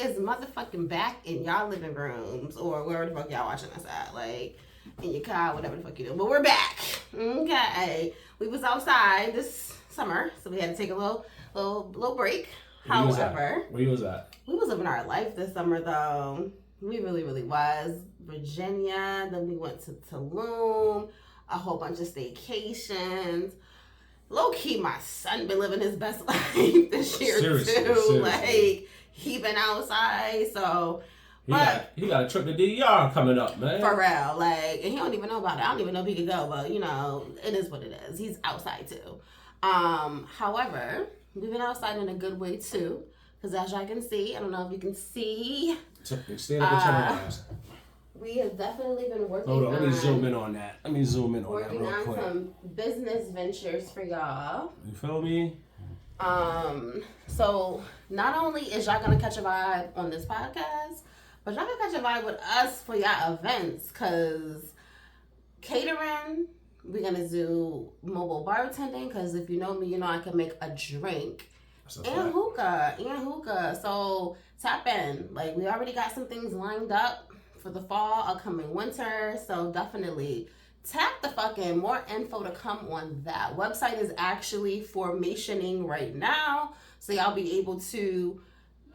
is motherfucking back in y'all living rooms or wherever the fuck y'all watching us at, like in your car, whatever the fuck you do. But we're back. Okay, we was outside this summer, so we had to take a little break. However, where you was at? We was living our life this summer though. We really was. Virginia, then we went to Tulum, a whole bunch of staycations. Low key, my son been living his best life this year seriously. Like he been outside, so he got a trip to DR coming up, man. For real, like, and he don't even know about it. I don't even know if he could go, but you know, it is what it is. He's outside too. However, we've been outside in a good way too, because as y'all can see, I don't know if you can see. Stand up and turn around. We have definitely been working on... Hold on, let me zoom in on that. Working on some business ventures for y'all. You feel me? So not only is y'all gonna catch a vibe on this podcast, but y'all gonna catch a vibe with us for y'all events, cause catering, we're gonna do mobile bartending, cause if you know me, you know I can make a drink. And hookah. So tap in. Like, we already got some things lined up for the fall, upcoming winter. So definitely tap the fuck in. More info to come on that. Website is actually formationing right now. So y'all be able to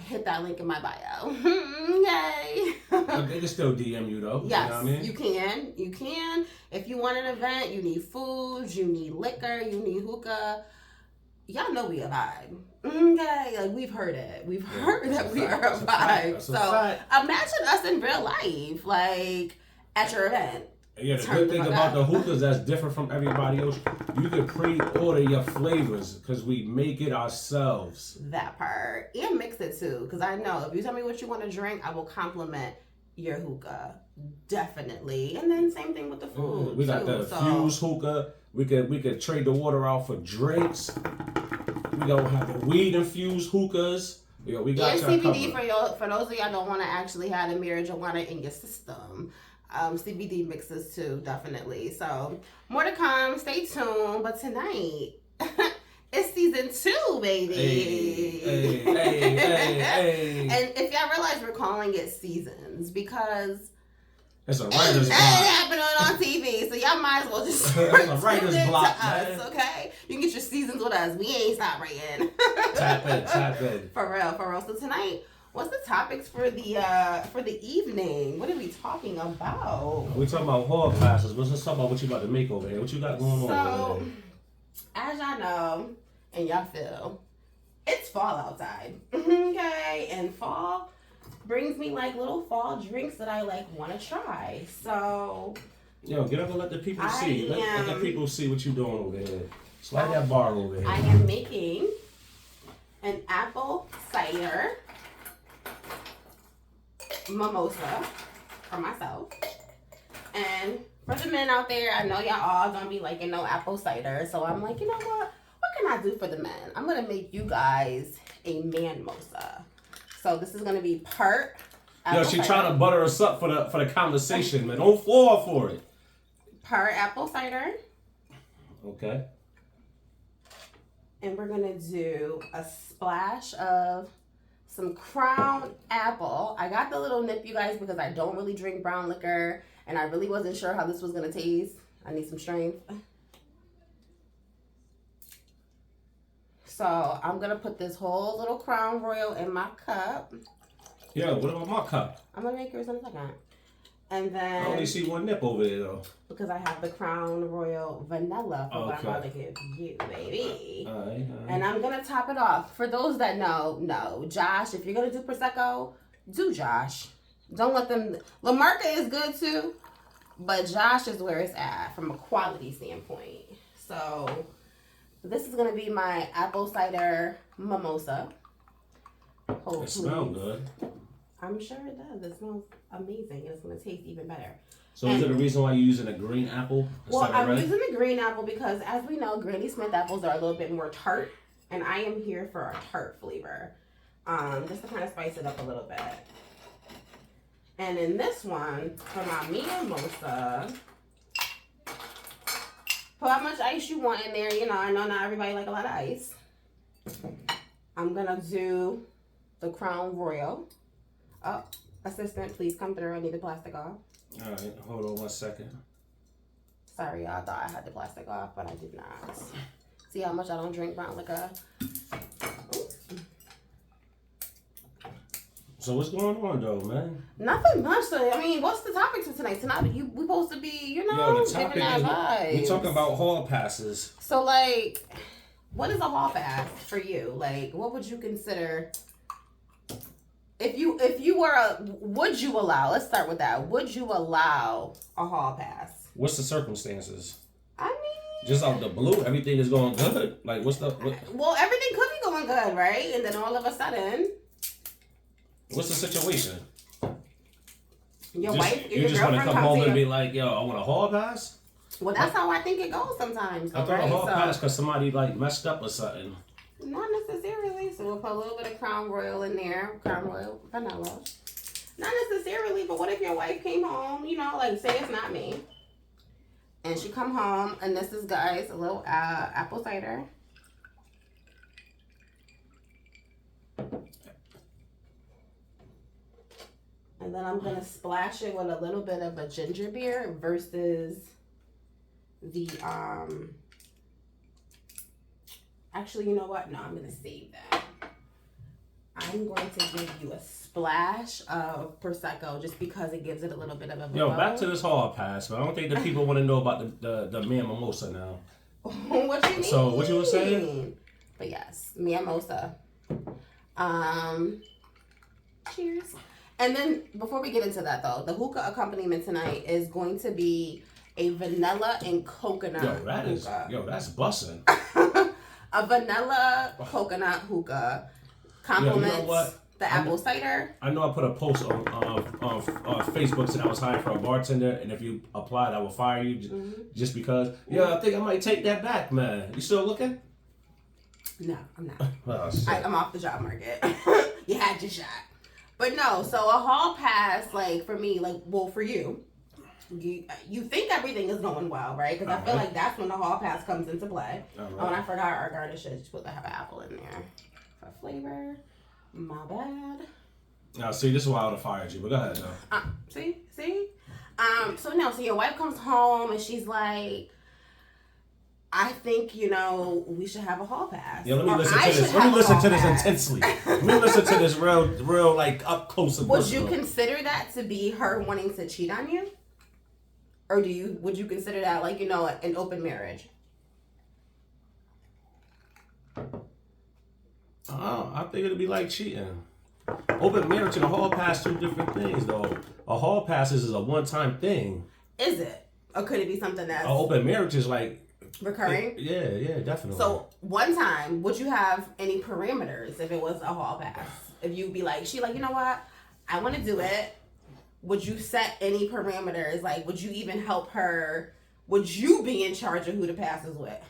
hit that link in my bio. Yay. They can still DM you though. Yes, you know what I mean? You can. If you want an event, you need food, you need liquor, you need hookah. Y'all know we a vibe. Okay, like we've heard it. We've heard that we are a vibe. So imagine us in real life, like at your event. Yeah, the good thing about the hookahs that's different from everybody else, you can pre-order your flavors because we make it ourselves. That part. And mix it too, because I know if you tell me what you want to drink, I will compliment your hookah. Definitely. And then same thing with the food. We got the fused hookah. We could trade the water out for drinks. We don't have the weed infused hookahs. We got CBD for those of y'all don't want to actually have the marijuana in your system. CBD mixes too, definitely. So more to come. Stay tuned. But tonight, it's season 2, baby. Hey. And if y'all realize, we're calling it seasons because it's a writer's block. It happening on TV, so y'all might as well just it's a writer's block, to us, okay? You can get your seasons with us. We ain't stop writing. Tap in. For real. So tonight, what's the topics for the evening? What are we talking about? We talking about horror classes. Let's talk about what you about to make over here. What you got going on over there? As y'all know, and y'all feel, it's fall outside. Okay? And fall brings me like little fall drinks that I like want to try. So yo, get up and let the people see. Let the people see what you doing over here. Slide that bar over here. I am making an apple cider mimosa for myself. And for the men out there, I know y'all all gonna be liking no apple cider. So I'm like, you know what? What can I do for the men? I'm gonna make you guys a man-mosa. So this is gonna be part apple cider. Trying to butter us up for the conversation, man. Don't fall for it. Part apple cider. Okay. And we're gonna do a splash of some Crown Apple. I got the little nip, you guys, because I don't really drink brown liquor, and I really wasn't sure how this was gonna taste. I need some strength. So I'm gonna put this whole little Crown Royal in my cup. Yeah, what about my cup? I'm gonna make yours in a second. And then I only see one nip over there though. Because I have the Crown Royal Vanilla for what I'm about to give you, baby. All right. And I'm gonna top it off. For those that know, no. Josh, if you're gonna do Prosecco, do Josh. Don't let them. LaMarca is good too, but Josh is where it's at from a quality standpoint. So this is gonna be my apple cider mimosa. It smells good. I'm sure it does. It smells amazing, and it's gonna taste even better. So is it the reason why you're using a green apple? Well, I'm using the green apple because, as we know, Granny Smith apples are a little bit more tart, and I am here for a tart flavor, just to kind of spice it up a little bit. And in this one, for my mimosa, put how much ice you want in there. You know, I know not everybody like a lot of ice. I'm gonna do the Crown Royal. Oh, assistant, please come through. I need the plastic off. All right, hold on 1 second. Sorry, y'all. I thought I had the plastic off, but I did not. See how much I don't drink brown liquor. So what's going on though, man? Nothing much. So I mean, what's the topic for tonight? Tonight we supposed to be, Yo, the topic giving that is vibes. we talking about hall passes. So like, what is a hall pass for you? Like, what would you consider? If you were would you allow? Let's start with that. Would you allow a hall pass? What's the circumstances? I mean, Just out the blue, everything is going good. Like, what's the well, everything could be going good, right? And then all of a sudden, what's the situation? your You just want to come home and be like, yo, I want a hall pass? Well, that's how I think it goes sometimes. I thought right? a hall pass because somebody like messed up or something. Not necessarily. So we'll put a little bit of Crown Royal in there. Crown Royal vanilla. Not necessarily, but what if your wife came home, like say it's not me. And she come home and this is, guys, a little apple cider. And then I'm going to splash it with a little bit of a ginger beer versus the, actually, you know what? No, I'm going to save that. I'm going to give you a splash of Prosecco just because it gives it a little bit of a Yo, bubble. back to this hall pass, but I don't think the people want to know about the Mia Mimosa now. What you mean? So, what you were saying? But yes, Mia Mimosa. Cheers. And then, before we get into that though, the hookah accompaniment tonight is going to be a vanilla and coconut hookah. That's bussin'. A vanilla coconut hookah complements the apple cider. I know I put a post on Facebook saying I was hiring for a bartender, and if you applied, I will fire you just because. Yeah, I think I might take that back, man. You still looking? No, I'm not. Oh, shit. I'm off the job market. You had your shot. But no, so a hall pass, like for me, like, well, for you think everything is going well, right? Because I feel like that's when the hall pass comes into play. Oh, and I forgot our garnish is supposed to have an apple in there for flavor. My bad. Now, see, this is why I would have fired you, but go ahead, though. See? So your wife comes home and she's like, I think, we should have a hall pass. Yeah, let me listen to this. Let me listen to this intensely. Let me listen to this real, like, up close and personal. Would you consider that to be her wanting to cheat on you? Or would you consider that, like, an open marriage? I think it'd be like cheating. Open marriage and a hall pass, two different things, though. A hall pass is a one-time thing. Is it? Or could it be something that's... An open marriage is like... recurring? Yeah, definitely. So, one time, would you have any parameters if it was a hall pass? If you'd be like, you know what? I want to do it. Would you set any parameters? Like, would you even help her? Would you be in charge of who the pass is with?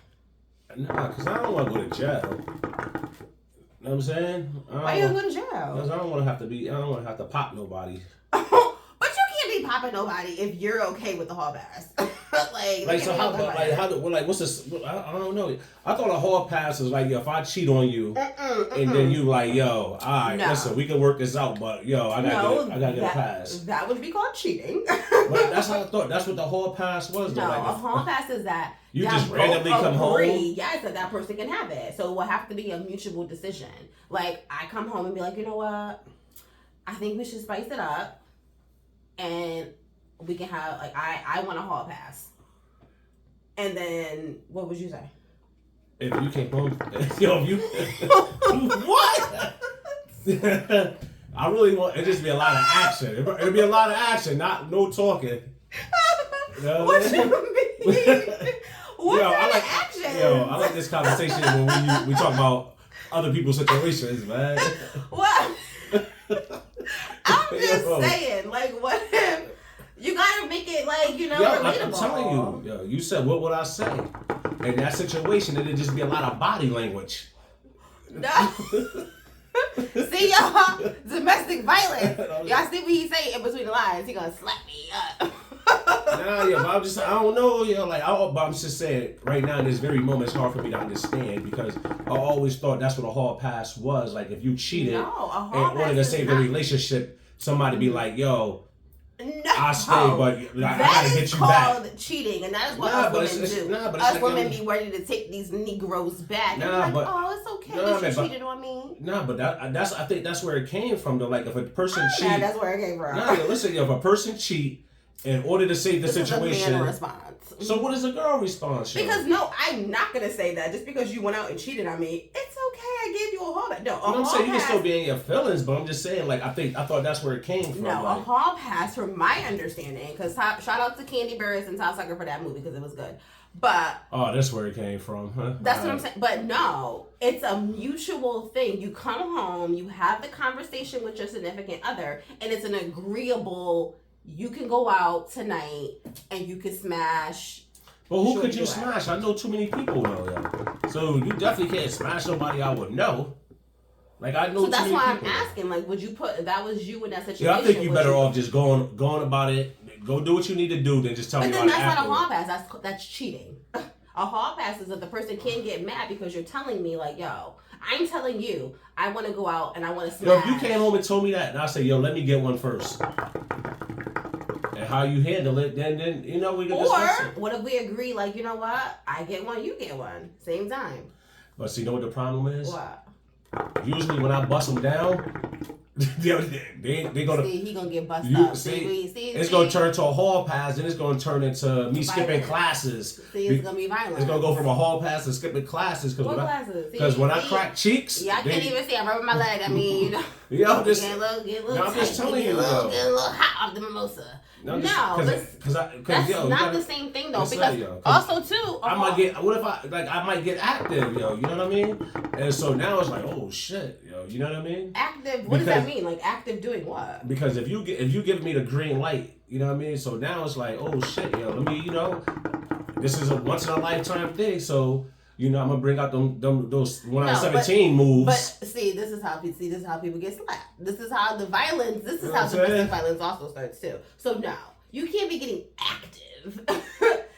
Nah, because I don't want to go to jail. You know what I'm saying? Why you go to jail? Because I don't want to have to pop nobody. But you can't be popping nobody if you're okay with the hall pass. What's this? I don't know. I thought a hall pass was like, if I cheat on you, and then you like, yo, all right, listen, we can work this out, but yo, I gotta get a pass. That would be called cheating. But that's how I thought. That's what the hall pass was. No, a hall pass is that you just randomly come home. Yes, that person can have it. So it will have to be a mutual decision. Like, I come home and be like, you know what? I think we should spice it up, and we can have, like, I want a hall pass. And then, what would you say? If you came home, what? I really want it just to be a lot of action. It'd be a lot of action, no talking. What you mean? What kind of action? I like this conversation when we talk about other people's situations, man. What? I'm just saying, like, what if you gotta make it, like, relatable? I'm telling you, you said, what would I say? In that situation, it'd just be a lot of body language. No. See, y'all, domestic violence. Y'all see what he say in between the lines? He gonna slap me up. But I don't know, but I'm just saying, right now in this very moment, it's hard for me to understand because I always thought that's what a hall pass was. Like, if you cheated and wanted to save the relationship, somebody be like, yo, No, I stay, but I that gotta is get you back. called cheating, and that is what Nah, us but women it's- do. nah, but it's Us like women them- be ready to take these Negroes back. And be Nah, like, but- oh, it's okay nah, that man, you but- cheated on me. Nah, but that's I think that's where it came from though. Like if a person cheat, Yeah, that's where it came from. nah, listen, if a person cheat in order to save the This situation, is a man response. so what is a girl response? Yo? Because no, I'm not gonna say that just because you went out and cheated on me. It's okay. I gave you a hall pass. No, a You know what I'm hall saying? You can pass. still be in your feelings, but I'm just saying, like, I thought that's where it came from. No, like, a hall pass, from my understanding, because shout out to Candy Burris and Tom Sucker for that movie because it was good. But oh, that's where it came from, huh? that's what I'm saying. But no, it's a mutual thing. You come home, you have the conversation with your significant other, and it's an agreeable. You can go out tonight and you can smash. But who Sure could do you that. smash? I know too many people though, yo. So you definitely can't smash somebody I would know. Like I know So too that's many why people. I'm asking. Like, would you put if that was you in that situation? Yeah, I think you would better off just going about it. Go do what you need to do, then just tell But me then about it that's not a afterwards. hall pass. That's cheating. A hall pass is that the person can get mad because you're telling me like, yo, I'm telling you, I want to go out and I want to smash. Yo, if you came home and told me that, and I say, yo, let me get one first. And how you handle it, then you know we can discuss Or it. what if we agree, like, you know what? I get one, you get one. Same time. But see, you know what the problem is? What? Usually when I bust them down, they gonna See, he gonna get busted you up. see, See, it's gonna turn to a hall pass, then it's gonna turn into me skipping Violent. classes. See, it's gonna be violent. It's gonna go from a hall pass to skipping classes What because classes? See, when I see? crack cheeks, Yeah, I can't even see. I'm rubbing my leg. I mean, you know. Yeah, I'm just get a little no, I'm just tight, telling get you, a little, though. get a little hot off the mimosa. no, that's because yo, you not gotta- the same thing though. Listen, Because yo, 'cause also too, I might get. What if I might get active, yo? You know what I mean? And so now it's like, oh shit, yo. You know what I mean? active. What does that Because- mean? Like active doing what? Because if you give me the green light, you know what I mean. So now it's like, oh shit, yo. Let me, this is a once in a lifetime thing. So I'm gonna bring out those when I was No, but- 17 moves. But see, this is how people get slapped. This is how the violence. This is You know how what I'm domestic saying? violence also starts too. So no, you can't be getting active.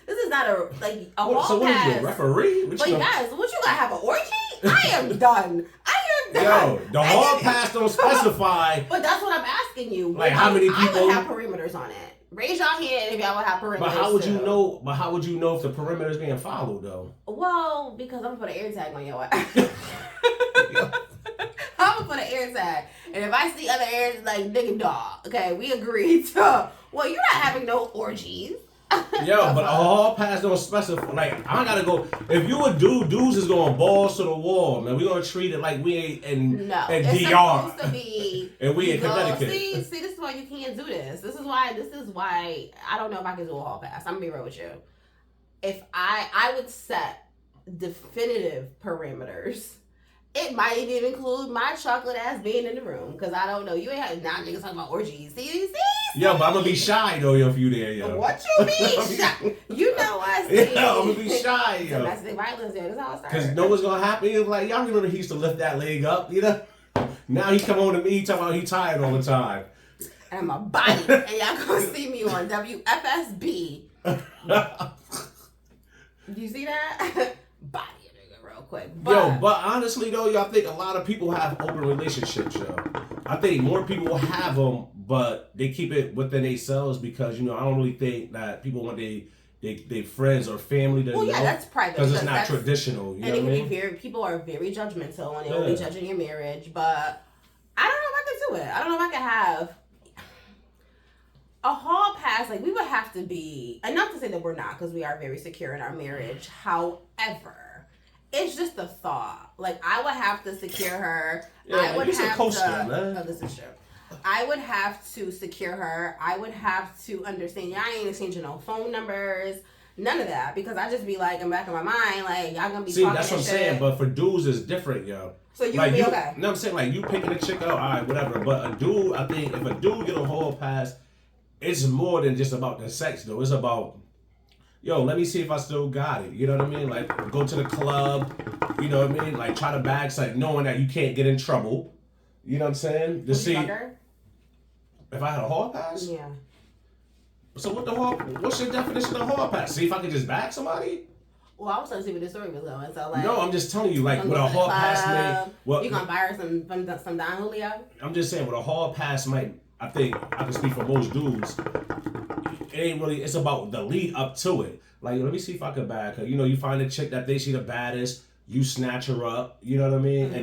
This is not a so hall what are you, pass. a referee? What But you gonna- guys, what you gotta have an orgy? I am done. I am done. Yo, the I hall didn't- pass don't specify. But that's what I'm asking you. Like, how many I people- would have perimeters on it. Raise your hand if y'all would have perimeters. But how would you too. know? But how would you know if the perimeter is being followed though? Well, because I'm gonna put an air tag on your ass. I'm gonna put an air tag, and if I see other airs, like nigga dog, okay, we agreed to. Well, you're not having no orgies. Yo, but a hall pass don't specify. Like I gotta go. If you a dude, dudes is going balls to the wall, man. We gonna treat it like we ain't in No, in it's DR. supposed to be. And we in you know, Connecticut. See, this is why you can't do this. This is why I don't know if I can do a hall pass. I'm gonna be real with you. If I would set definitive parameters. It might even include my chocolate ass being in the room because I don't know. You ain't had now niggas talking about orgies. See? Yo, but I'm gonna be shy though if you there, yo. What you mean? shy? You know what? Yeah, I'm gonna be shy, yo. Domestic violence, yo. That's how it started. Cause know what's gonna happen? It's like y'all remember he used to lift that leg up, you know? Now he come on to me, he talking about he tired all the time. And my body, and y'all gonna see me on WFSB. You see that? Body a nigga real quick. Yo, but honestly though, I think a lot of people have open relationships, yo. I think more people have them, but they keep it within themselves because I don't really think that people want they friends or family to well, know. yeah, that's private Because it's not that's- traditional. You know And what I it can mean? be people are very judgmental and they'll be Yeah. judging your marriage, but I don't know if I can do it. I don't know if I can have a hall pass. Like, we would have to be, and not to say that we're not, because we are very secure in our marriage. However, it's just a thought. Like, I would have to secure her. Yeah, I would you's a have coaster, to. man. Oh, this is true. I would have to secure her. I would have to understand. Y'all ain't exchanging no phone numbers. None of that, because I just be like, in the back of my mind, like, y'all gonna be See, talking that's what I'm that saying. shit. But for dudes, it's different, yo. So you Like would be you, okay. no, I'm saying like you picking a chick out, all right, whatever. But a dude, I think if a dude get a hall pass, it's more than just about the sex though. It's about, yo, let me see if I still got it. You know what I mean? Like go to the club. You know what I mean? Like try to bag something, knowing that you can't get in trouble. You know what I'm saying? To Would see you fuck her? if I had a hall pass. Yeah. So what's your definition of hall pass? See if I could just bag somebody. Well, I was trying to see where the story was going. So like, No, I'm just telling you, like gonna with go a to the hall pass club, may. What you gonna buy her some Don Julio? I'm just saying, with a hall pass might I think I can speak for most dudes. It ain't really. It's about the lead up to it. Like, let me see if I can bag her. You know, you find a chick that thinks she the baddest. You snatch her up. You know what I mean? Mm-hmm.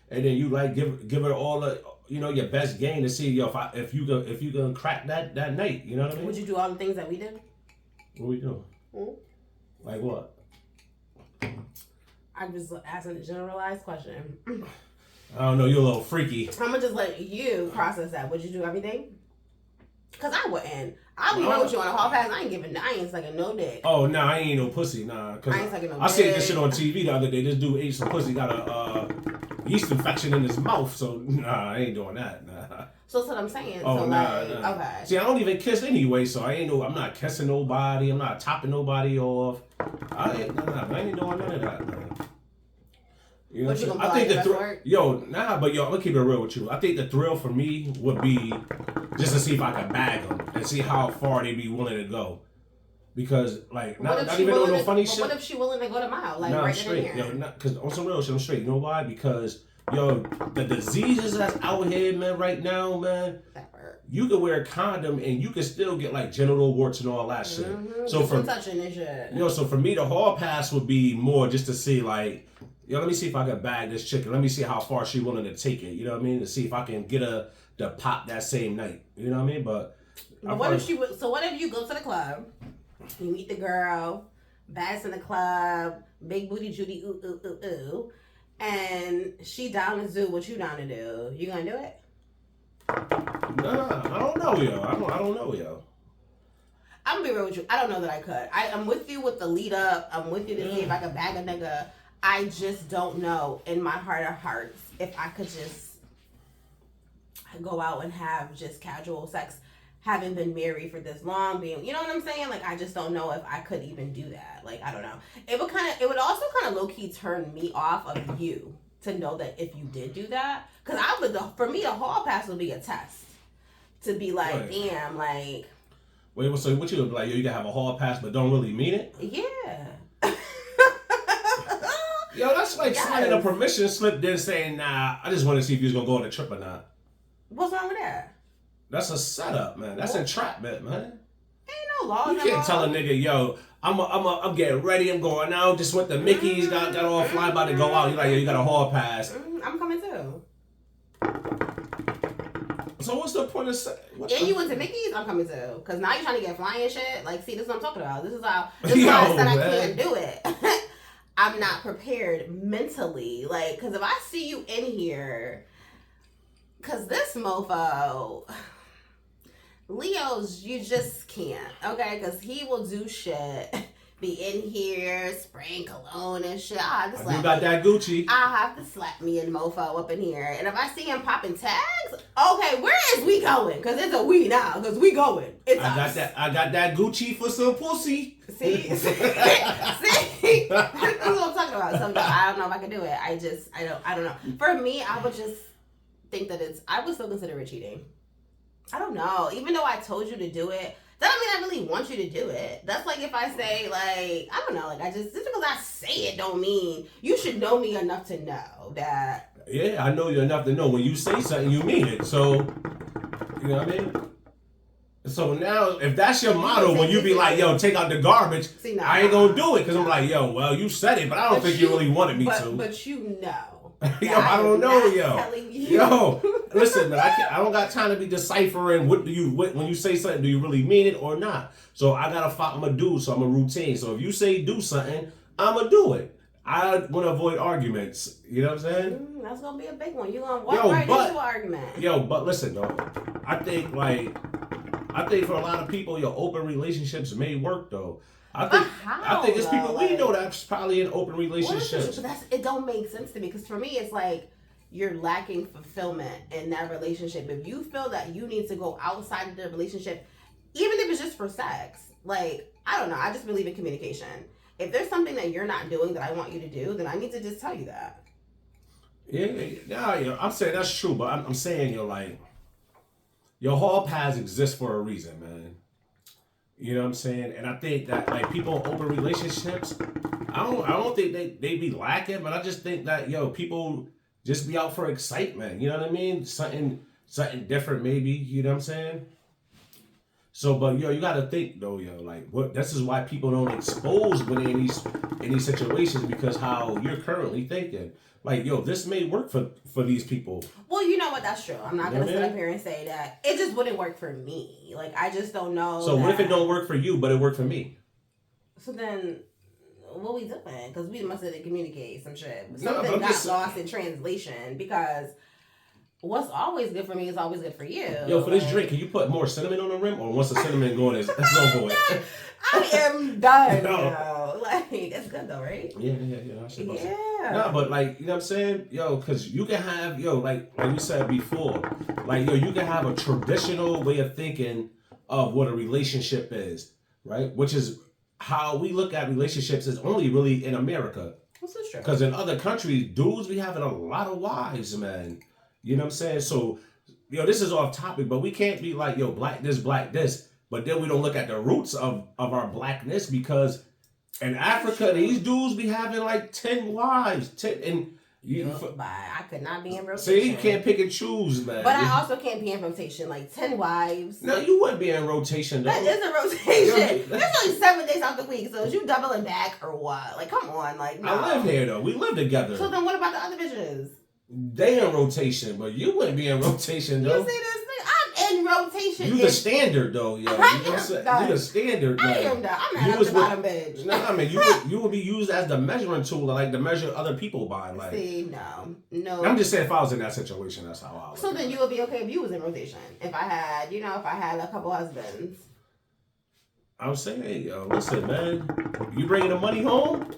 And then you like give her all the your best game to see if you can crack that night. You know what I mean? Would you do all the things that we did? What we do? Mm-hmm. Like what? I'm just asking a generalized question. I don't know. You're a little freaky. I'm gonna just let you process that. Would you do everything? Cause I wouldn't. I'll be real with you on a hall pass. I ain't sucking no dick. Oh no, I ain't no pussy. Nah, cause I ain't sucking no dick. I seen this shit on TV the other day. This dude ate some pussy, got a yeast infection in his mouth. So nah, I ain't doing that. Nah. So that's what I'm saying. Oh so nah. Okay. See, I don't even kiss anyway, so I'm not kissing nobody. I'm not topping nobody off. I ain't doing none of that. Man. You know what I'm saying? I think but I'm gonna keep it real with you. I think the thrill for me would be just to see if I can bag them and see how far they be willing to go. Because like not even doing no funny shit. What if she willing to go to mile? Like right straight. in here. Because on some real shit, I'm straight. You know why? Because the diseases that's out here, man, right now, man. You can wear a condom and you can still get like genital warts and all that shit. Mm-hmm. So for touching and shit. So for me, the hall pass would be more just to see like, let me see if I can bag this chicken. Let me see how far she willing to take it. You know what I mean? To see if I can get her to pop that same night. You know what I mean? But what if you go to the club, you meet the girl, bass in the club, big booty Judy, ooh ooh ooh ooh, and she down to do what you down to do? You gonna do it? Nah, I don't know, yo. I don't know, yo. I'm gonna be real with you. I don't know that I could. I'm with you with the lead up. I'm with you to see if I could bag a nigga. I just don't know in my heart of hearts if I could just go out and have just casual sex, having been married for this long, you know what I'm saying? Like, I just don't know if I could even do that. Like, I don't know. It would also kind of low key turn me off of you to know that if you did do that, because for me, the hall pass would be a test to be like, right. Damn, like. Wait, so what you would be like? You can have a hall pass, but don't really mean it? Yeah. Yo, that's like signing a permission slip then saying, nah, I just want to see if you was going to go on a trip or not. What's wrong with that? That's a setup, man. That's entrapment, man. Ain't no law. You can't tell a nigga, yo, I'm getting ready, I'm going out, just went to Mickey's, got all fly by to go out. You're like, yo, you got a hall pass. I'm coming too. So what's the point of you went to Mickey's? I'm coming too. Because now you're trying to get fly and shit. Like, see, this is what I'm talking about. This is why I said I can't do it. I'm not prepared mentally. Like, because if I see you in here, because this mofo, Leo's, you just can't, okay? Because he will do shit, be in here, spraying cologne and shit. You got that Gucci. I have to slap me and mofo up in here. And if I see him popping tags, okay, where is we going? Because it's a we now, because we going. I got that Gucci for some pussy. See? That's what I'm talking about. So I don't know if I can do it. I don't know. For me, I would just think that I would still consider it cheating. I don't know. Even though I told you to do it, that don't mean I really want you to do it. That's like if I say, like, I don't know, like, just because I say it don't mean you should know me enough to know that. Yeah, I know you enough to know when you say something, you mean it. So, you know what I mean? So now, if that's your motto, when you be like, yo, take out the garbage, I ain't gonna do it. Because I'm like, yo, well, you said it, but I don't think you really wanted me to. But you know. Yo, I don't know, yo. Yo, listen, man, I don't got time to be deciphering when you say something, do you really mean it or not? So I'm a dude, so I'm a routine. So if you say do something, I'm gonna do it. I want to avoid arguments. You know what I'm saying? That's gonna be a big one. You gonna walk right into an argument. Yo, but listen though, I think for a lot of people, your open relationships may work though. I think it's people we know that's probably in open relationships. It don't make sense to me because for me it's like you're lacking fulfillment in that relationship. If you feel that you need to go outside of the relationship, even if it's just for sex, like, I don't know, I just believe in communication. If there's something that you're not doing that I want you to do, then I need to just tell you that. Yeah, I'm saying that's true, but I'm saying your hall pass exist for a reason, man. You know what I'm saying? And I think that like people in open relationships, I don't think they be lacking, but I just think that people just be out for excitement. You know what I mean? Something something different, maybe. You know what I'm saying? So, but yo, you gotta think though, yo, like what? This is why people don't expose when they're in these situations because how you're currently thinking. Like, yo, this may work for these people. Well, you know what? That's true. I'm not You know gonna what I sit mean? up here and say that it just wouldn't work for me. Like, I just don't know. So what if it don't work for you, but it worked for me? So then, what we doing? Because we must have communicate some shit. No, but Something I'm got just- lost in translation because what's always good for me is always good for you. Yo, for this Like, drink, can you put more cinnamon on the rim, or once the cinnamon going, it's over with? I am done. No. Yo. Like, it's good though, right? Yeah. I should bust it. Yeah. No, but like, you know what I'm saying? Yo, because you can have, yo, like we said before, like, yo, you can have a traditional way of thinking of what a relationship is, right? Which is how we look at relationships is only really in America. This is true. Because in other countries, dudes be having a lot of wives, man. You know what I'm saying? So, yo, this is off topic, but we can't be like, yo, black this. But then we don't look at the roots of our blackness because in Africa, these dudes be having like 10 wives. 10, and But I could not be in rotation. see, you can't pick and choose, man. But I also can't be in rotation. Like 10 wives. No, you wouldn't be in rotation, though. That is a rotation. Yeah. There's only 7 days out the week, so is you doubling back or what? Like, come on, like no. I live here, though. We live together. So then, what about the other bitches? They in rotation, but you wouldn't be in rotation, You though. see this thing? I'm in rotation. You the standard, though, yo. You know what I'm saying? You the standard, I man. am the. I'm You not was the with- bottom bitch. No, I mean you would be used as the measuring tool, like to measure other people by. Like, See, no. I'm just saying, if I was in that situation, that's how I would. So then you would be okay if you was in rotation. If I had, if I had a couple husbands. I'm saying, yo, listen, man, you bringing the money home?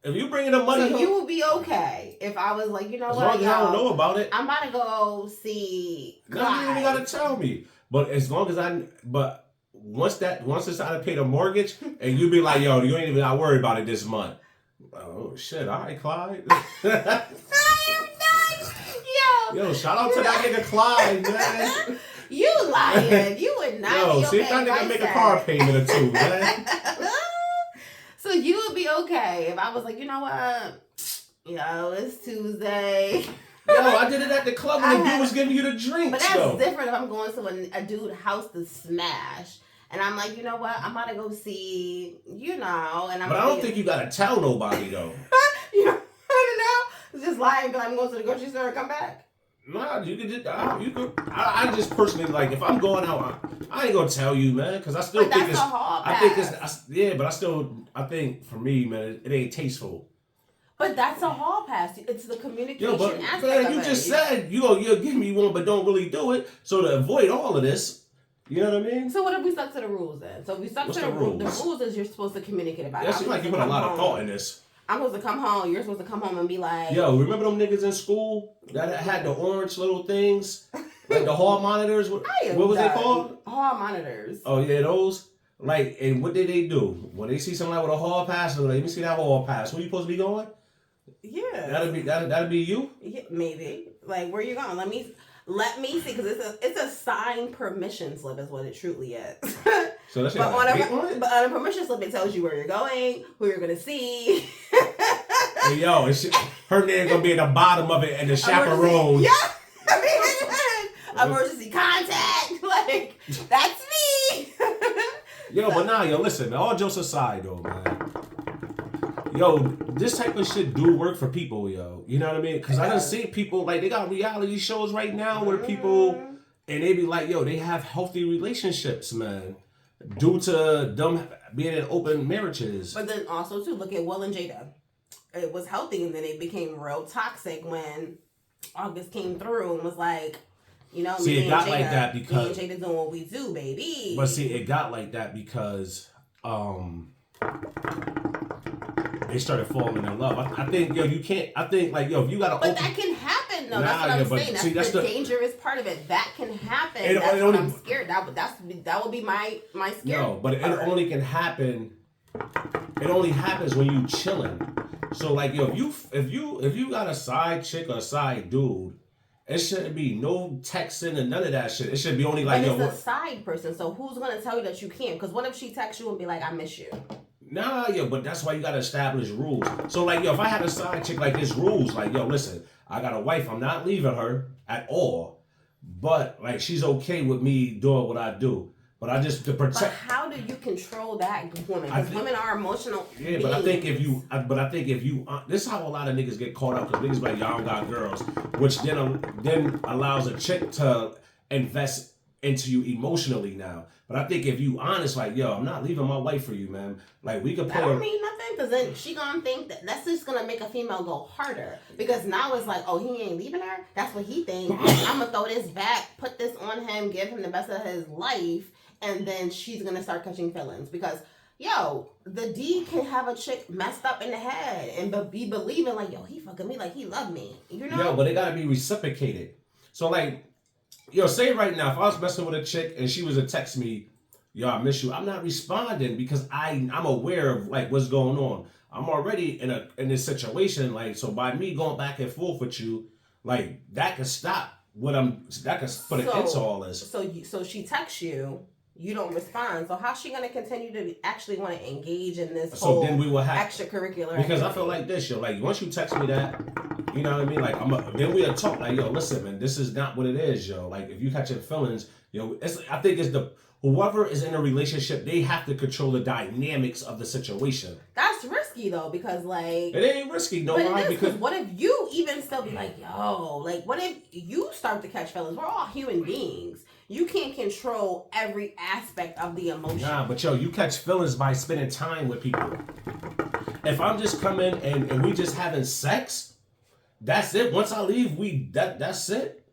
If you bringing the money So home, you would be okay if I was like, you know as what? long as I don't yo, know about it, I'm about to go see. no, you ain't even gotta tell me. But as long as once it's time to pay the mortgage, and you be like, yo, you ain't even gotta worry about it this month. Oh shit! All right, Clyde. I am done. Yo, shout out to that nigga Clyde, man. You lying. You would not Yo, be okay. see if that if I nigga make a said- car payment or two, man. So you would be okay if I was like, you know what? Yo, it's Tuesday. Yo, I did it at the club when the dude was giving you the drinks, But that's though. different if I'm going to a dude's house to smash. And I'm like, you know what? I'm about to go see, and I'm But I don't think you gotta tell nobody, though. I don't know. Just lie and be like, I'm going to the grocery store and come back. Nah, you could just, I just personally, like, if I'm going out, I ain't gonna tell you, man, because I still But think that's it's, a hall I think pass. but I think for me, man, it ain't tasteful. But that's a hall pass. It's the communication Yo, but aspect man, of you it. just said you'll give me one, but don't really do it. So to avoid all of this, you know what I mean? So what if we stuck to the rules then? So if we stuck What's to the the rules. rules? The rules is you're supposed to communicate about That it. seems like you put a lot of thought in this. I'm supposed to come home. You're supposed to come home and be like, Yo, remember them niggas in school that had the orange little things, like the hall monitors? What I am was they done. called? Hall monitors. Oh yeah, those. Like, and what did they do when they see somebody with a hall pass? They're like, let me see that hall pass. Where you supposed to be going? Yeah. That'd be you. Yeah, maybe. Like, where you going? Let me see, because it's a signed permission slip, is what it truly is. So that's but on it. a permission slip, it tells you where you're going, who you're gonna see. Hey, yo, her name gonna be at the bottom of it, and the chaperone. Yeah. I mean, emergency contact. Like, that's me. Yo, but nah, yo, listen, all jokes aside, though, man. Yo, this type of shit do work for people, yo. You know what I mean? Because I done see people, like, they got reality shows right now where people, and they be like, yo, they have healthy relationships, man. Due to them being in open marriages. But then also, too, look at Will and Jada. It was healthy, and then it became real toxic when August came through and was like, See, me it and got Jada, like that because- me and Jada doing what we do, baby. But see, it got like that because they started falling in love. I think, yo, you can't. I think, like, yo, if you got to But open. that can happen, though. Nah, That's what yeah, I'm but saying. see, That's that's the the- dangerous part of it. That can happen. It That's what only- I'm scared. That would be my scare. No, but it part. only can happen. It only happens when you chilling. So like, yo, if you got a side chick or a side dude, it shouldn't be no texting and none of that shit. It should be only like, But yo, it's a side person, so who's gonna tell you that you can't? Because what if she texts you and be like, "I miss you"? nah, yo, but that's why you gotta establish rules. So like, yo, if I had a side chick, like, there's rules. Like, yo, listen, I got a wife. I'm not leaving her at all. but like she's okay with me doing what I do. But I just to But protect. how do you control that woman? I Because think- women are emotional. Yeah, but I think beings. if you, this is how a lot of niggas get caught up because niggas like y'all don't got girls, which then allows a chick to invest into you emotionally now. But I think if you honest, like yo, I'm not leaving my wife for you, man. Like we could That play. don't mean nothing because then she gonna think that's just gonna make a female go harder because now it's like, oh, he ain't leaving her. That's what he thinks. I'm gonna throw this back, put this on him, give him the best of his life, and then she's gonna start catching feelings because. Yo, the D can have a chick messed up in the head and be believing like, yo, he fucking me like he loved me. You know? Yo, but it gotta be reciprocated. So like, yo, say right now, if I was messing with a chick and she was to text me, yo, I miss you, I'm not responding because I'm aware of like what's going on. I'm already in this situation, like so by me going back and forth with you, like that could stop that could put an end to all this. So she texts you. You don't respond. So how's she gonna continue to actually want to engage in this whole then we will have extracurricular? Because activity? I feel like this, yo. Like once you text me that, you know what I mean. Like then we'll talk. Like yo, listen, man, this is not what it is, yo. Like if you catch your feelings, yo, I think it's whoever is in a relationship, they have to control the dynamics of the situation. That's risky though, because like it ain't risky, no. But Why? it is, Because what if you even still be like, yo, like what if you start to catch feelings? We're all human beings. You can't control every aspect of the emotion. nah, but yo, you catch feelings by spending time with people. If I'm just coming and we just having sex, that's it. Once I leave, that's it.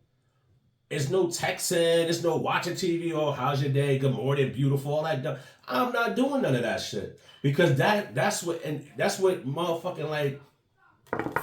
It's no texting, it's no watching TV or how's your day, good morning, beautiful, all that. I'm not doing none of that shit because that's what motherfucking like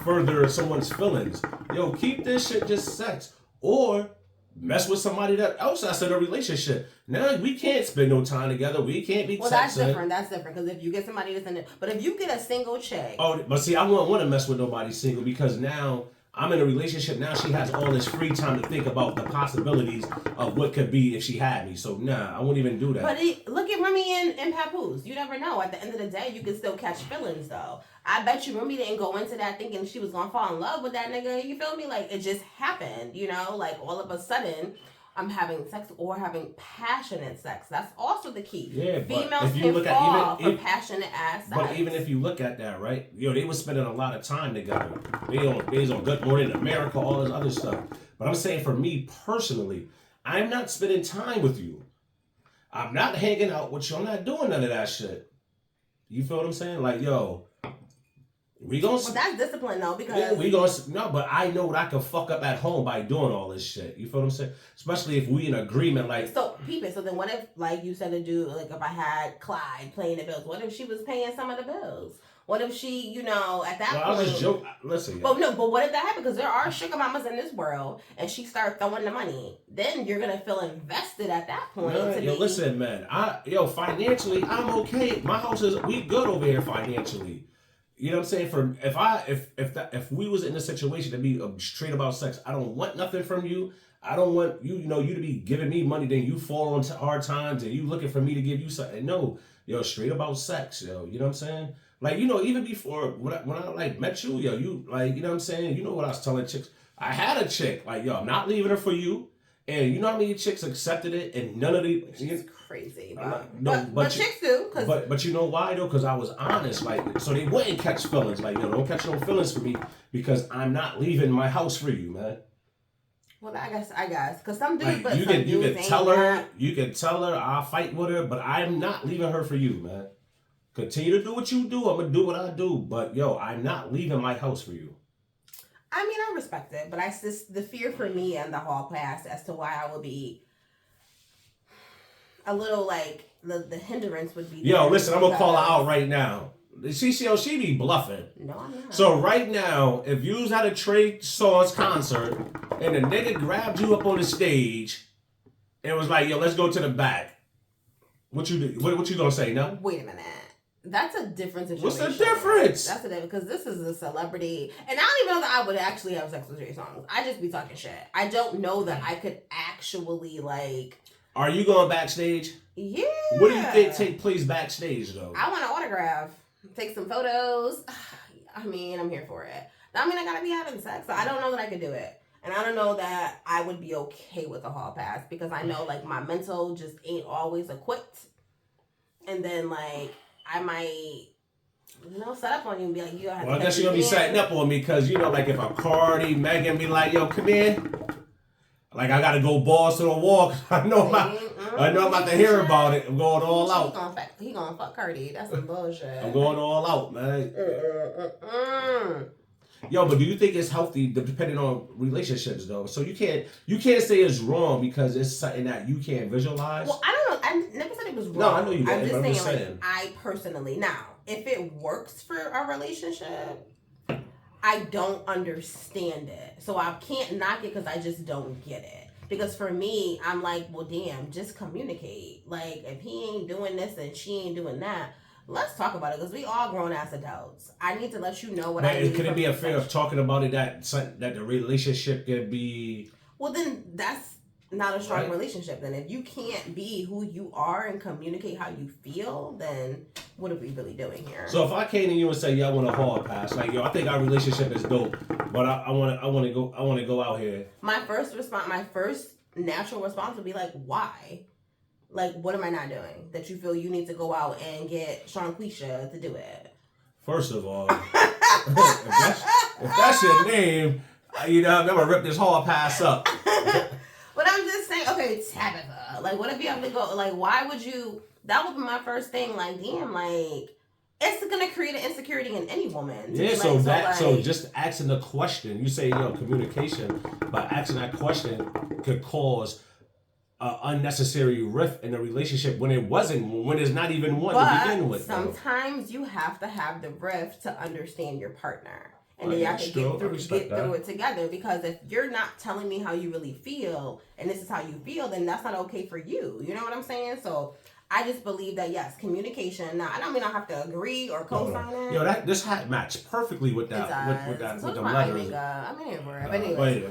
further someone's feelings. Yo, keep this shit just sex or mess with somebody else that's in a relationship. Now we can't spend no time together. We can't be texting. That's different. That's different because if you get somebody that's in it, but if you get a single chick. Oh, but see, I wouldn't want to mess with nobody single because now I'm in a relationship. Now she has all this free time to think about the possibilities of what could be if she had me. So nah, I wouldn't even do that. But look at Remy and Papoose. You never know. At the end of the day, you can still catch feelings though. I bet you Remy didn't go into that thinking she was gonna fall in love with that nigga. You feel me? Like it just happened. You know, like all of a sudden. I'm having sex or having passionate sex. That's also the key. Yeah, females if you can look fall at for passionate ass sex. But even if you look at that, right? Yo, they were spending a lot of time together. They was on Good Morning America, all this other stuff. But I'm saying for me personally, I'm not spending time with you. I'm not hanging out with you. I'm not doing none of that shit. You feel what I'm saying? Like, yo, we gonna. Well, that's discipline though, because yeah, we gonna no, but I know what I can fuck up at home by doing all this shit. You feel what I'm saying? Especially if we in agreement, like. So peep it. So then, what if, like you said, to do like if I had Clyde paying the bills? What if she was paying some of the bills? What if she, you know, at that point? I was just joking. Listen, but no, but what if that happened? Because there are sugar mamas in this world, and she start throwing the money. Then you're gonna feel invested at that point. Listen, man. Financially, I'm okay. My house we good over here financially. You know what I'm saying? If we was in a situation to be straight about sex, I don't want nothing from you. I don't want you to be giving me money, then you fall into hard times and you looking for me to give you something. No, straight about sex, yo. You know what I'm saying? Like, even before when I like met you, yo, you like, you know what I'm saying? You know what I was telling chicks? I had a chick, like, yo, I'm not leaving her for you. And you know how many chicks accepted it, and none of the. It's crazy, but chicks do. But you know why though? Because I was honest, like, so they wouldn't catch feelings. Like, don't catch no feelings for me because I'm not leaving my house for you, man. Well, I guess, because some dudes, like, but you can tell her, you can tell her I'll fight with her, but I'm not leaving her for you, man. Continue to do what you do. I'm gonna do what I do, but I'm not leaving my house for you. I mean, I respect it, but the fear for me and the hall pass as to why I would be a little like the hindrance would be. Yo, listen, I'm gonna call her out right now. She be bluffing. No, I'm not. So right now, if you was at a Trey Songz concert and a nigga grabbed you up on the stage and was like, yo, let's go to the back, what you do? What you gonna say? No. Wait a minute. That's a different situation. What's the difference? That's the difference because this is a celebrity, and I don't even know that I would actually have sex with Trey Songz. I just be talking shit. I don't know that I could actually like. Are you going backstage? Yeah. What do you think take place backstage though? I want an autograph, take some photos. I mean, I'm here for it. I mean, I gotta be having sex, so I don't know that I could do it. And I don't know that I would be okay with a hall pass because I know like my mental just ain't always equipped. And then like I might, set up on you and be like, you gotta. Well, I guess you're gonna be setting up on me because like if a Cardi, Megan be like, yo, come here. Like I gotta go balls to the wall. I know I'm about to hear about it. I'm going all out. He gonna fuck Cardi. That's some bullshit. I'm going all out, man. Yo, but do you think it's healthy depending on relationships though? So you can't say it's wrong because it's something that you can't visualize. Well, I don't know. I never said it was wrong. No, I know you didn't. I'm just saying. Like, I personally now, if it works for a relationship, I don't understand it. So I can't knock it because I just don't get it. Because for me, I'm like, well, damn, just communicate. Like, if he ain't doing this and she ain't doing that, let's talk about it. Because we all grown ass adults. I need to let you know what I need. Could it be a fear of talking about it that the relationship could be? Well, then that's not a strong relationship. Then if you can't be who you are and communicate how you feel, then what are we really doing here? So if I came to you and say, "Yo, I want a hall pass," like, "Yo, I think our relationship is dope, but I want to go out here." My first natural response would be like, "Why? Like, what am I not doing that you feel you need to go out and get Shanquisha to do it?" First of all, if that's your name, I'm gonna rip this hall pass up. But I'm just saying, okay, Tabitha, like, what if you have to go, like, why would you, that would be my first thing, like, damn, like, it's gonna create an insecurity in any woman. Yeah, so just asking the question, you say, communication, but asking that question could cause an unnecessary rift in a relationship when it's not even one to begin with. Sometimes you have to have the rift to understand your partner. And then you have to get through it together, because if you're not telling me how you really feel and this is how you feel, then that's not okay for you. You know what I'm saying? So I just believe that, yes, communication. Now, I don't mean I have to agree or co-sign it. Yo, this hat matched perfectly with that. With the letters. But anyway.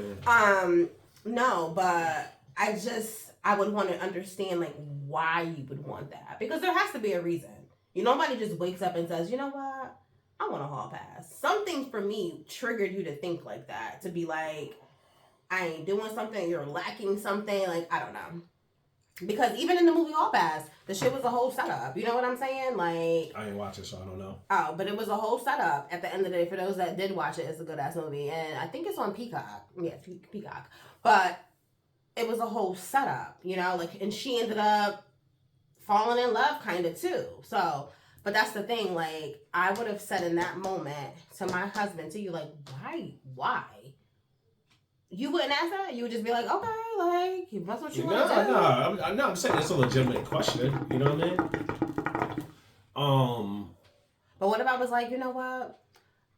No, but I would want to understand, like, why you would want that. Because there has to be a reason. Nobody just wakes up and says, you know what? I want a hall pass. Something for me triggered you to think like that. To be like, I ain't doing something, you're lacking something. Like, I don't know. Because even in the movie Hall Pass, the shit was a whole setup. You know what I'm saying? Like, I ain't watch it, so I don't know. Oh, but it was a whole setup. At the end of the day, for those that did watch it, it's a good ass movie. And I think it's on Peacock. Yeah, Peacock. But it was a whole setup, like, and she ended up falling in love kind of too. So, but that's the thing, like, I would have said in that moment to my husband, to you, like, why? You wouldn't ask that? You would just be like, okay, like, if that's what you want to do. No, I'm saying it's a legitimate question. You know what I mean? But what if I was like, you know what?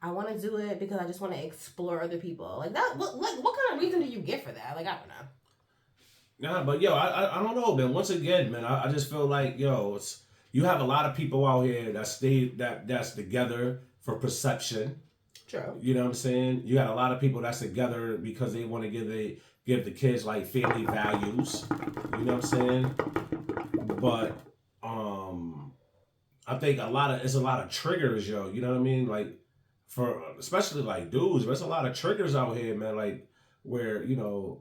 I want to do it because I just want to explore other people. Like, that. What kind of reason do you get for that? Like, I don't know. Nah, but I don't know, man. Once again, man, I just feel like, you have a lot of people out here that's together for perception. True. You know what I'm saying? You got a lot of people that's together because they want to give the kids like family values. You know what I'm saying? But I think it's a lot of triggers, yo. You know what I mean? Like, for especially like dudes, there's a lot of triggers out here, man. Like, where a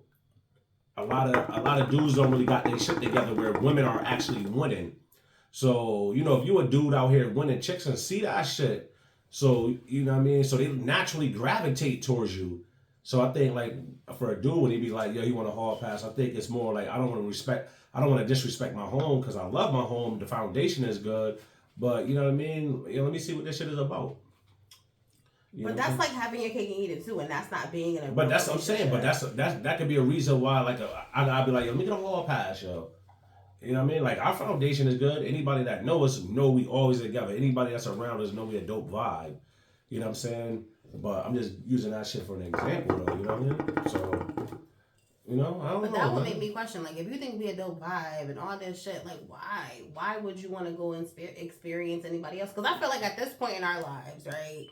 lot of dudes don't really got their shit together, where women are actually winning. So, if you a dude out here winning, chicks and see that shit. So, you know what I mean? So they naturally gravitate towards you. So I think, like, for a dude, when he be like, yo, he want a hall pass, I think it's more like, I don't want to disrespect my home because I love my home. The foundation is good. But, you know what I mean? Let me see what this shit is about. But that's like having your cake and eat it too, and that's not being in a. But that's what I'm saying. But that could be a reason why, like, I'd be like, yo, let me get a hall pass, yo. You know what I mean? Like, our foundation is good. Anybody that knows us know we always together. Anybody that's around us know we a dope vibe. You know what I'm saying? But I'm just using that shit for an example, though. You know what I mean? So, I don't know. But that would make me question, like, if you think we a dope vibe and all this shit, like, why? Why would you want to go and experience anybody else? Because I feel like at this point in our lives, right?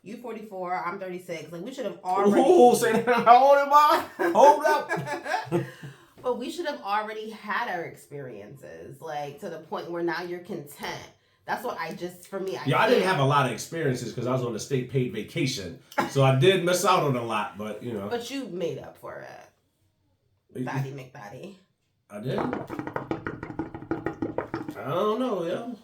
You 44, I'm 36. Like, we should have already. Ooh, say that. How old am I? Hold up. But we should have already had our experiences, like, to the point where now you're content That's what I just, for me, I didn't have a lot of experiences because I was on a state paid vacation. So I did miss out on a lot, but you know. But you made up for it. Thotty McThotty. I did? I don't know, yo.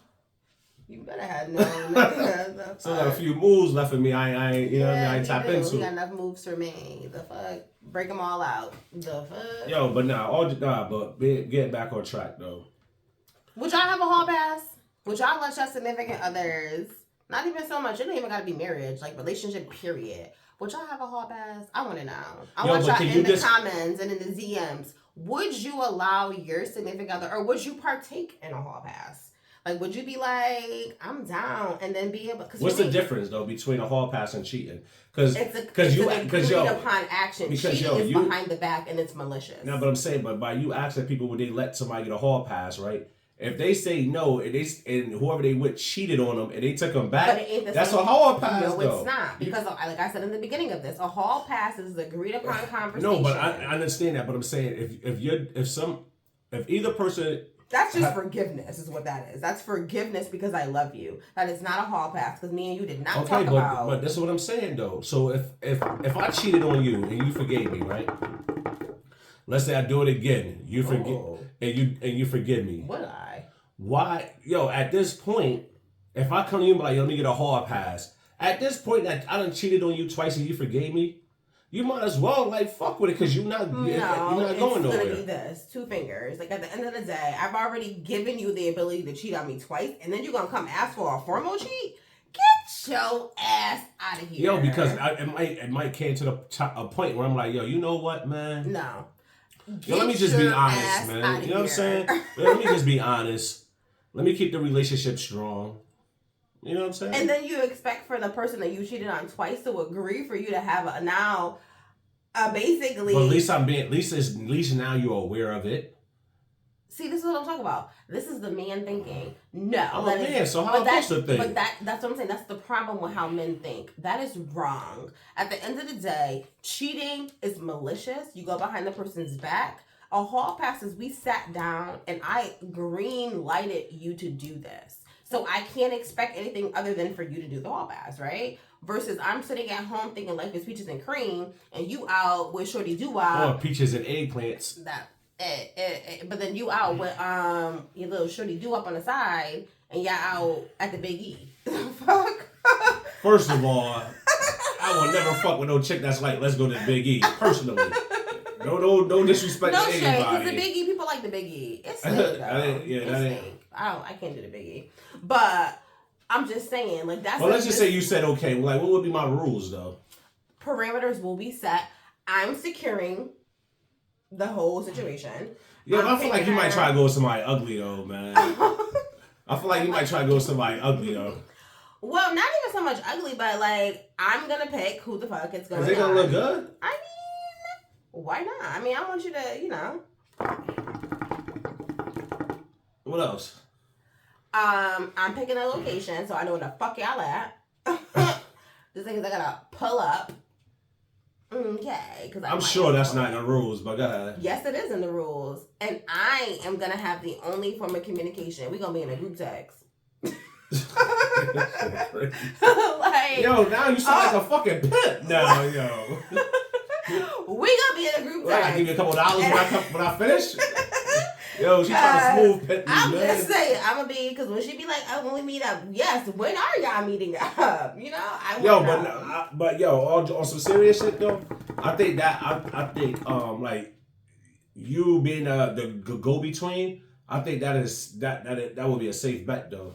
You better have known. Still got a few moves left for me. I ain't, you know what I mean? I ain't tap into. You got enough moves for me. The fuck? Break them all out. The fuck? Yo, but but get back on track, though. Would y'all have a hall pass? Would y'all let your significant others, not even so much, it don't even gotta be marriage, like relationship period. Would y'all have a hall pass? I want to know. I want y'all in the comments and in the DMs. Would you allow your significant other, or would you partake in a hall pass? Like, would you be like, I'm down, and then be able? What's the difference though between a hall pass and cheating? Because it's an agreed upon action. Cheating is behind the back and it's malicious. No, but I'm saying, but by you asking people would they let somebody get a hall pass, right? If they say no, and whoever they with cheated on them, and they took them back, that's a hall pass. No, it's not, because like I said in the beginning of this, a hall pass is the agreed upon conversation. No, but I understand that. But I'm saying if either person. That's just forgiveness, is what that is. That's forgiveness because I love you. That is not a hall pass because me and you did not talk about. But this is what I'm saying though. So if I cheated on you and you forgave me, right? Let's say I do it again. You forget and you forgive me. Would I? Why, yo? At this point, if I come to you and be like, yo, let me get a hall pass. At this point, that I done cheated on you twice and you forgave me. You might as well fuck with it because you're not going nowhere. It's gonna be this 2 fingers. Like at the end of the day, I've already given you the ability to cheat on me twice, and then you're gonna come ask for a formal cheat. Get your ass out of here. Yo, because it might came to a point where I'm like, yo, you know what, man? No. Yo, let me just be honest, man. You know what I'm saying? Let me just be honest. Let me keep the relationship strong. You know what I'm saying? And then you expect for the person that you cheated on twice to agree for you to have basically. But at least now you're aware of it. See, this is what I'm talking about. This is the man thinking. No, I'm a man, so how am I supposed to think? But that's what I'm saying. That's the problem with how men think. That is wrong. At the end of the day, cheating is malicious. You go behind the person's back. A hall pass is we sat down and I green lighted you to do this. So I can't expect anything other than for you to do the hall pass, right? Versus I'm sitting at home thinking life is peaches and cream, and you out with shorty doo-wop. Or peaches and eggplants. But then you out with your little shorty doo-wop on the side, and y'all out at the Big E. Fuck. First of all, I will never fuck with no chick that's like, let's go to the Big E. Personally. No disrespect to anybody. No shade, because the Big E, people like the Big E. It's stink, though. I can't do the Big E. But I'm just saying, like, that's... Well, let's just say you said okay. Like, what would be my rules, though? Parameters will be set. I'm securing the whole situation. Yeah, I feel like you might try to go with somebody ugly, though, man. I feel like you might try to go with somebody ugly, though. Well, not even so much ugly, but, like, I'm going to pick who the fuck it's going to be. Is it going to look good? I mean, why not? I mean, I want you to, you know... What else? I'm picking a location, so I know where the fuck y'all at. This thing is I gotta pull up. Okay, because I'm sure that's not in the rules, but go ahead. Yes, it is in the rules, and I am gonna have the only form of communication. We're gonna be in a group text. Like, yo, now you sound like a fucking pimp. Now, yo. We gonna be in a group text. I give you $2 when I finish. Yo, she trying to smooth pit me, I'm just saying, I'm gonna be, because when she be like, oh, when we meet up, yes, when are y'all meeting up? You know, but on some serious shit though, I think like you being the go between, I think that would be a safe bet though.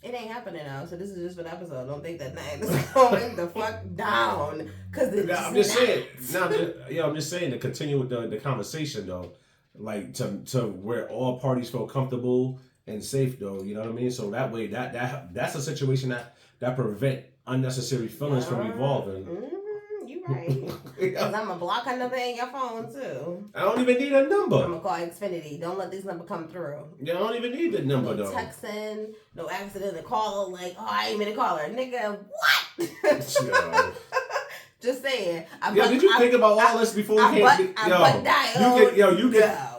It ain't happening now, so this is just an episode. Don't think that night is going the fuck down, because I'm just saying to continue with the conversation though. Like to where all parties feel comfortable and safe though, you know what I mean? So that way that's a situation that prevent unnecessary feelings from evolving. You right. Because I'm gonna block her number in your phone too. I don't even need a number. I'm gonna call Xfinity. Don't let this number come through. Yeah, I don't even need the number though. No texting, no accident to call like, oh, I ain't mean to call her. Nigga, what? Just saying. Did you think about all this before we came?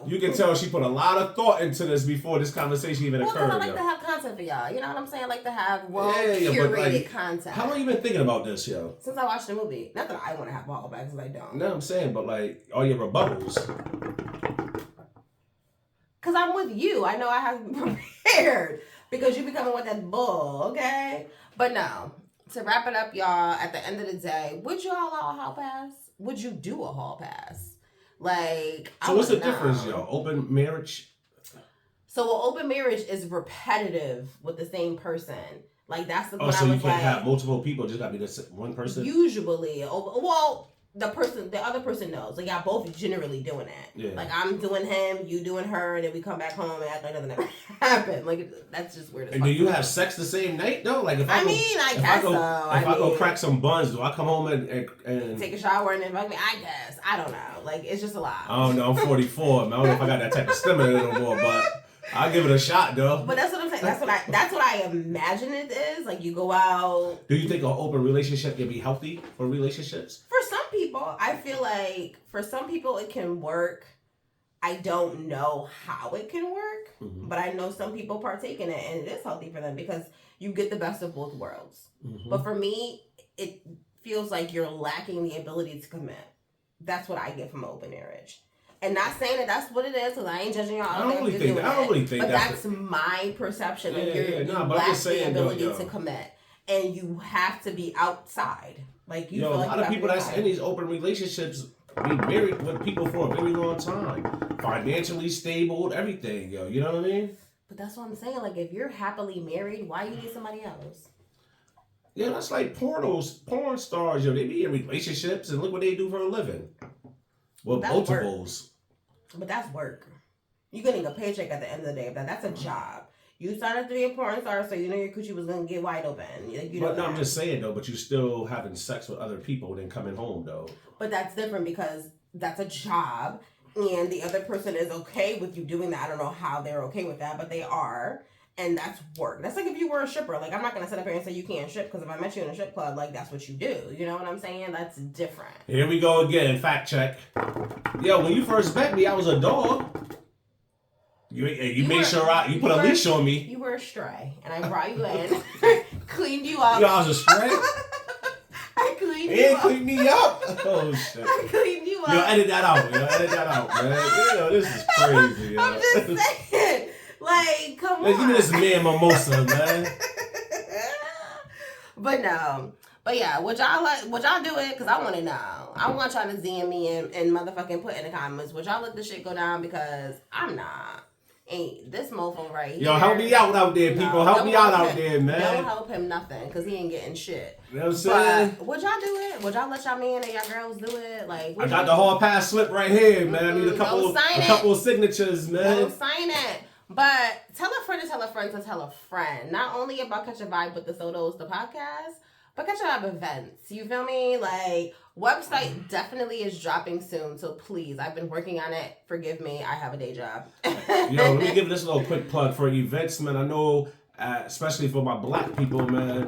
You can tell she put a lot of thought into this before this conversation even occurred. I like to have content for y'all. You know what I'm saying? I like to have curated content. How long you been thinking about this, yo? Since I watched the movie. Not that I want to have ball bags, because I don't. No, I'm saying, but like, all your rebuttals. Because I'm with you. I know I have prepared. Because you be coming with that bull, okay? But no. To wrap it up, y'all, at the end of the day, would you allow a hall pass? Would you do a hall pass? Like, so what's the difference, yo? Open marriage? So an open marriage is repetitive with the same person. Like, that's the one so you can't have multiple people, just gotta be the one person? Usually. Well, the other person knows. Like, y'all both generally doing that. Yeah. Like, I'm doing him, you doing her, and then we come back home and act like nothing ever happened. Like, that's just weird as fuck. And do you have sex the same night, though? Like, if I go crack some buns, do I come home and take a shower and then fuck me? I guess. I don't know. Like, it's just a lot. I don't know. I'm 44. Man. I don't know if I got that type of stamina no more, but I'll give it a shot, though. But that's what I'm saying. That's what I imagine it is. Like, you go out. Do you think an open relationship can be healthy for relationships? For some people, I feel like for some people it can work. I don't know how it can work, but I know some people partake in it, and it is healthy for them because you get the best of both worlds. Mm-hmm. But for me, it feels like you're lacking the ability to commit. That's what I get from an open marriage. And not saying that that's what it is, because I ain't judging y'all. I don't really think but that's my perception. You lack the ability to commit. And you have to be outside. Like, you feel like a lot of people that's in these open relationships be married with people for a very long time. Financially stable, everything, yo. You know what I mean? But that's what I'm saying. Like, if you're happily married, why you need somebody else? Yeah, that's like porn stars, yo. They be in relationships and look what they do for a living. Well, multiples. But that's work. You're getting a paycheck at the end of the day. That's a job. You signed up to be a porn star, so you know your coochie was going to get wide open. I'm just saying, though, but you still having sex with other people and then coming home, though. But that's different because that's a job, and the other person is okay with you doing that. I don't know how they're okay with that, but they are, and that's work. That's like if you were a stripper. Like, I'm not going to sit up here and say you can't strip, because if I met you in a strip club, like, that's what you do. You know what I'm saying? That's different. Here we go again. Fact check. Yo, when you first met me, I was a dog. You made sure you put a leash on me. You were a stray, and I brought you in, cleaned you up. Yo, I was a stray? I cleaned you up. Cleaned me up? Oh, shit. I cleaned you up. Yo, edit that out, man. Yo, this is crazy, yo. I'm just saying. Like, come on. Give me this man mimosa, man. But no. But yeah, would y'all do it? Because I want to know. I want y'all to DM me and motherfucking put in the comments. Would y'all let this shit go down? Because I'm not. Ain't this mofo right here. Yo, help me out there, people. Help me out there, man. Don't help him nothing, because he ain't getting shit. You know what I'm saying? But would y'all do it? Would y'all let y'all men and y'all girls do it? Like, I got the hall pass slip right here, man. I need a couple of signatures, man. Don't sign it. But tell a friend to tell a friend to tell a friend. Not only about Catch a Vibe with the Sotos, the podcast, but Catch a Vibe events. You feel me? Like, website definitely is dropping soon, so please, I've been working on it. Forgive me, I have a day job. Yo, let me give this a little quick plug for events, man. I know, especially for my black people, man,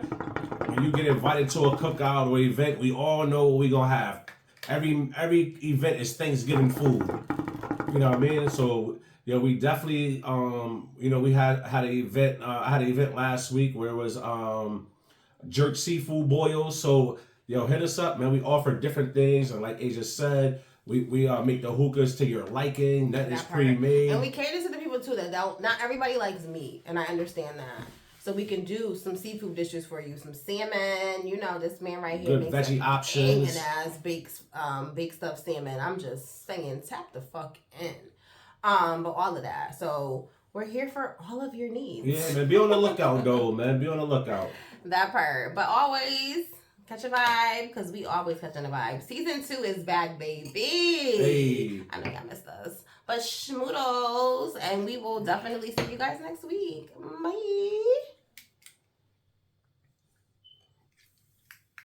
when you get invited to a cookout or event, we all know what we gonna have. Every event is Thanksgiving food. You know what I mean? So, yo, we definitely, we had an event. I had an event last week where it was jerk seafood boils. So, yo, hit us up, man. We offer different things, and like Asia said, we make the hookahs to your liking. Nothing is pre-made, and we cater to the people too that don't. Not everybody likes meat, and I understand that. So we can do some seafood dishes for you, some salmon. You know, this man right here good veggie options, and baked stuffed salmon. I'm just saying, tap the fuck in. But all of that. So we're here for all of your needs. Yeah, man. Be on the lookout, though, man. Be on the lookout. That part. But always catch a vibe, because we always catching a vibe. Season 2 is back, baby. Hey. I know y'all missed us. But schmoodles, and we will definitely see you guys next week. Bye.